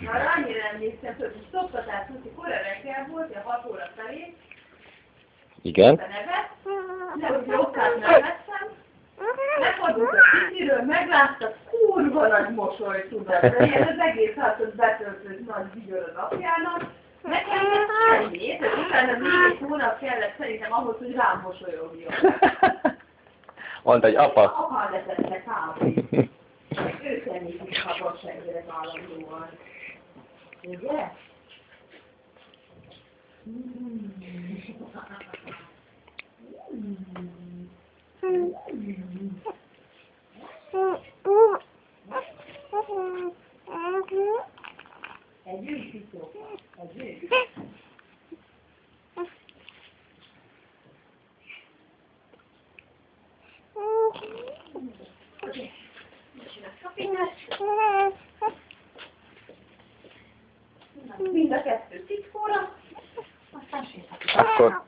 Arra annyira emlékszem, hogy szoktatás úti kora reggel volt, a 6 óra felé. Igen. A nevet, nehogy okkát nem vettem. Lefordult a kicsiről, megláttak, kurva nagy mosoly, tudod. De ilyen az egész házat betöltött nagy vigyor az apjának. Nekem ennyit, és utána még egy hónap kellett szerintem ahhoz, hogy rám mosolyogjon. Mondta, hogy apa. Apa letette kávét. Ő tennék is szabadsággyerek állandóan. Ugye? Egy őszító. Egy őszító. Mind a kettő titkóra, aztán sétálunk. Akkor